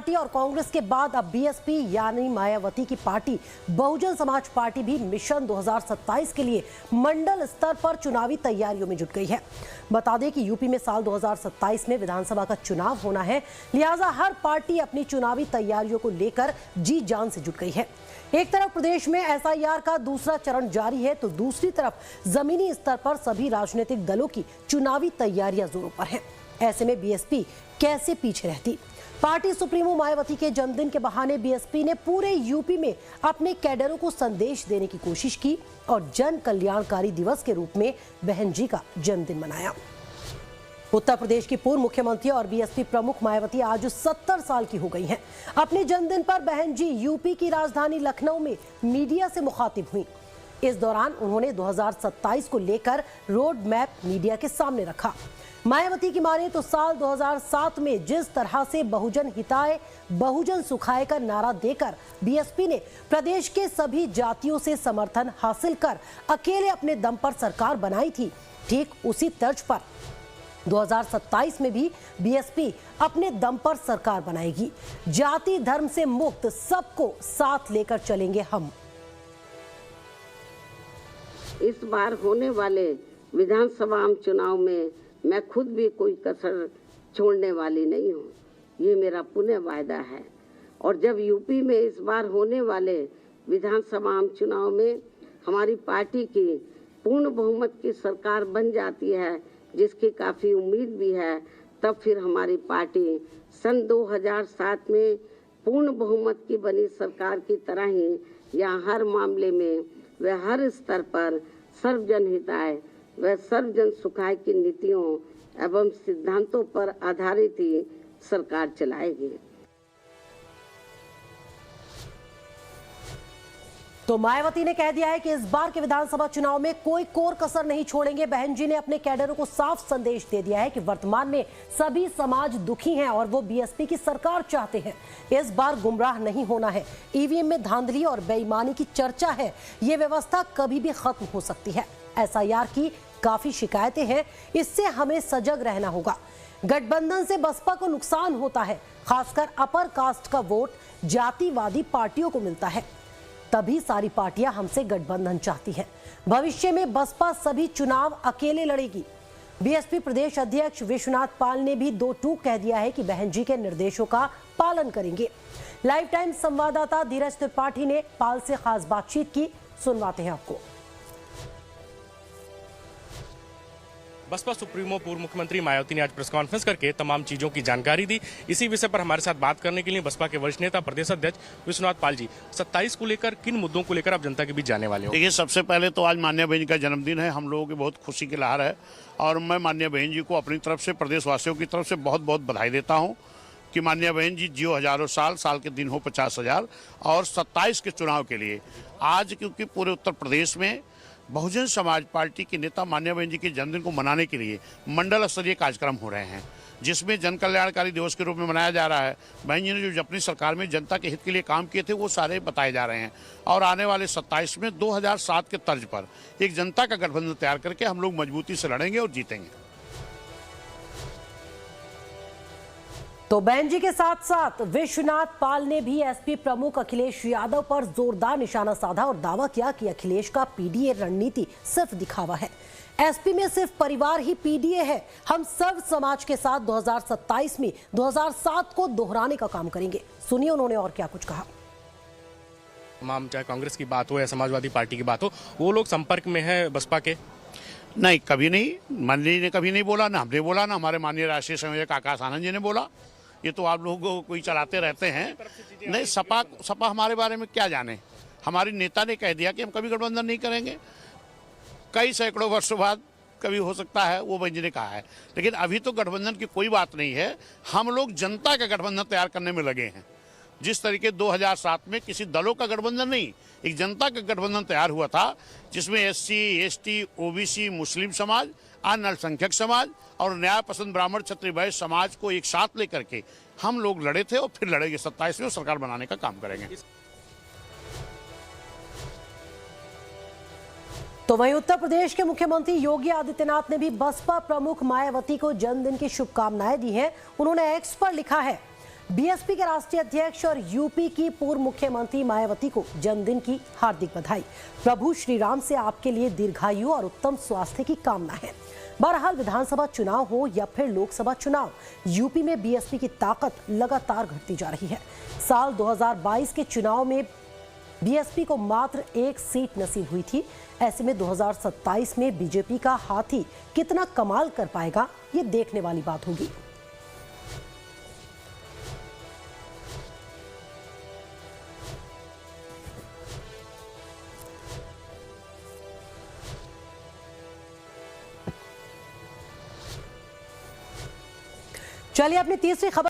Party और कांग्रेस के बाद अब बीएसपी यानी मायावती की पार्टी बहुजन समाज पार्टी भी मिशन 2027 के लिए मंडल स्तर पर चुनावी तैयारियों में जुट गई है। बता दें कि यूपी में साल 2027 में विधानसभा का चुनाव होना है, लिहाजा हर पार्टी अपनी चुनावी तैयारियों को लेकर जी जान से जुट गई है। एक तरफ प्रदेश में एसआईआर का दूसरा चरण जारी है, तो दूसरी तरफ जमीनी स्तर पर सभी राजनीतिक दलों की चुनावी तैयारियां जोरों पर हैं। ऐसे में बीएसपी कैसे पीछे रहती? पार्टी सुप्रीमो मायावती के जन्मदिन के बहाने बीएसपी ने पूरे यूपी में अपने कैडरों को संदेश देने की कोशिश की और जन कल्याणकारी दिवस के रूप में बहन जी का जन्मदिन मनाया। उत्तर प्रदेश की पूर्व मुख्यमंत्री और बीएसपी प्रमुख मायावती आज 70 साल की हो गई हैं। अपने जन्मदिन पर बहन जी यूपी की राजधानी लखनऊ में मीडिया से मुखातिब हुई। इस दौरान उन्होंने 2027 को लेकर रोड मैप मीडिया के सामने रखा। मायावती की माने तो साल 2007 में जिस तरह से बहुजन हिताय बहुजन सुखाय का नारा देकर बीएसपी ने प्रदेश के सभी जातियों से समर्थन हासिल कर अकेले अपने दम पर सरकार बनाई थी, ठीक उसी तर्ज पर 2027 में भी बीएसपी अपने दम पर सरकार बनाएगी। जाति धर्म से मुक्त सबको साथ लेकर चलेंगे हम। इस बार होने वाले विधानसभा चुनाव में मैं खुद भी कोई कसर छोड़ने वाली नहीं हूँ, ये मेरा पुण्य वायदा है। और जब यूपी में इस बार होने वाले विधानसभा चुनाव में हमारी पार्टी की पूर्ण बहुमत की सरकार बन जाती है, जिसकी काफ़ी उम्मीद भी है, तब फिर हमारी पार्टी सन 2007 में पूर्ण बहुमत की बनी सरकार की तरह ही यहाँ हर मामले में व हर स्तर पर सर्वजन हिताय व सर्वजन सुखाय की नीतियों एवं सिद्धांतों पर आधारित ही सरकार चलाएगी। तो मायावती ने कह दिया है कि इस बार के विधानसभा चुनाव में कोई कोर कसर नहीं छोड़ेंगे। बहन जी ने अपने कैडरों को साफ संदेश दे दिया है कि वर्तमान में सभी समाज दुखी हैं और वो बीएसपी की सरकार चाहते हैं। इस बार गुमराह नहीं होना है। ईवीएम में धांधली और बेईमानी की चर्चा है, ये व्यवस्था कभी भी खत्म हो सकती है। एसआईआर की काफी शिकायतें हैं, इससे हमें सजग रहना होगा। गठबंधन से बसपा को नुकसान होता है, खासकर अपर कास्ट का वोट जातिवादी पार्टियों को मिलता है, तभी सारी पार्टियां हमसे गठबंधन चाहती हैं। भविष्य में बसपा सभी चुनाव अकेले लड़ेगी। बीएसपी प्रदेश अध्यक्ष विश्वनाथ पाल ने भी दो टूक कह दिया है कि बहन जी के निर्देशों का पालन करेंगे। लाइव टाइम संवाददाता धीरज त्रिपाठी ने पाल से खास बातचीत की, सुनवाते हैं आपको। बसपा सुप्रीमो पूर्व मुख्यमंत्री मायावती ने आज प्रेस कॉन्फ्रेंस करके तमाम चीजों की जानकारी दी। इसी विषय पर हमारे साथ बात करने के लिए बसपा के वरिष्ठ नेता प्रदेश अध्यक्ष विश्वनाथ पाल जी, 27 को लेकर किन मुद्दों को लेकर आप जनता के बीच जाने वाले हो? देखिए, सबसे पहले तो आज माननीय बहन का जन्मदिन है, हम लोगों की बहुत खुशी की लहर है और मैं माननीय बहन जी को अपनी तरफ से प्रदेशवासियों की तरफ से बहुत बहुत बधाई देता हूँ कि माननीय बहन जी जियो हजारों साल, साल के दिन हो 50,000। और 27 के चुनाव के लिए आज क्योंकि पूरे उत्तर प्रदेश में बहुजन समाज पार्टी के नेता माननीय बहन जी के जन्मदिन को मनाने के लिए मंडल स्तरीय कार्यक्रम हो रहे हैं, जिसमें जन कल्याणकारी दिवस के रूप में मनाया जा रहा है। बहन जी ने जो अपनी सरकार में जनता के हित के लिए काम किए थे वो सारे बताए जा रहे हैं और आने वाले 27 में 2007 के तर्ज पर एक जनता का गठबंधन तैयार करके हम लोग मजबूती से लड़ेंगे और जीतेंगे। तो बहन जी के साथ साथ विश्वनाथ पाल ने भी एसपी प्रमुख अखिलेश यादव पर जोरदार निशाना साधा और दावा किया कि अखिलेश का पीडीए रणनीति सिर्फ दिखावा है। एसपी में सिर्फ परिवार ही पीडीए है, हम सर्व समाज के साथ 2027 में 2007 को दोहराने का काम करेंगे। सुनिए उन्होंने और क्या कुछ कहा। तमाम चाहे कांग्रेस की बात हो या समाजवादी पार्टी की बात हो, वो लोग संपर्क में है बसपा के? नहीं, कभी नहीं। माननीय जी ने कभी नहीं बोला, ना हमने बोला, ना हमारे माननीय राष्ट्रीय संयोजक आकाश आनंद जी ने बोला। ये तो आप लोगों को कोई चलाते रहते हैं। नहीं, सपा हमारे बारे में क्या जाने। हमारी नेता ने कह दिया कि हम कभी गठबंधन नहीं करेंगे। कई सैकड़ों वर्षों बाद कभी हो सकता है, वो बहन जी ने कहा है, लेकिन अभी तो गठबंधन की कोई बात नहीं है। हम लोग जनता का गठबंधन तैयार करने में लगे हैं। जिस तरीके 2007 में किसी दलों का गठबंधन नहीं, एक जनता का गठबंधन तैयार हुआ था, जिसमें एससी, एसटी, ओबीसी, मुस्लिम समाज, अन्य अल्पसंख्यक समाज और न्याय पसंद ब्राह्मण क्षत्रिय वैश्य समाज को एक साथ लेकर के हम लोग लड़े थे और फिर लड़ेंगे। 27 में सरकार बनाने का काम करेंगे। तो वहीं उत्तर प्रदेश के मुख्यमंत्री योगी आदित्यनाथ ने भी बसपा प्रमुख मायावती को जन्मदिन की शुभकामनाएं दी हैं। उन्होंने एक्स पर लिखा है, बीएसपी के राष्ट्रीय अध्यक्ष और यूपी की पूर्व मुख्यमंत्री मायावती को जन्मदिन की हार्दिक बधाई। प्रभु श्री राम से आपके लिए दीर्घायु और उत्तम स्वास्थ्य की कामना है। बहरहाल विधानसभा चुनाव हो या फिर लोकसभा चुनाव, यूपी में बीएसपी की ताकत लगातार घटती जा रही है। साल 2022 के चुनाव में बीएसपी को मात्र 1 सीट नसीब हुई थी। ऐसे में 2027 में बीजेपी का हाथी कितना कमाल कर पाएगा, ये देखने वाली बात होगी। चलिए अपनी तीसरी खबर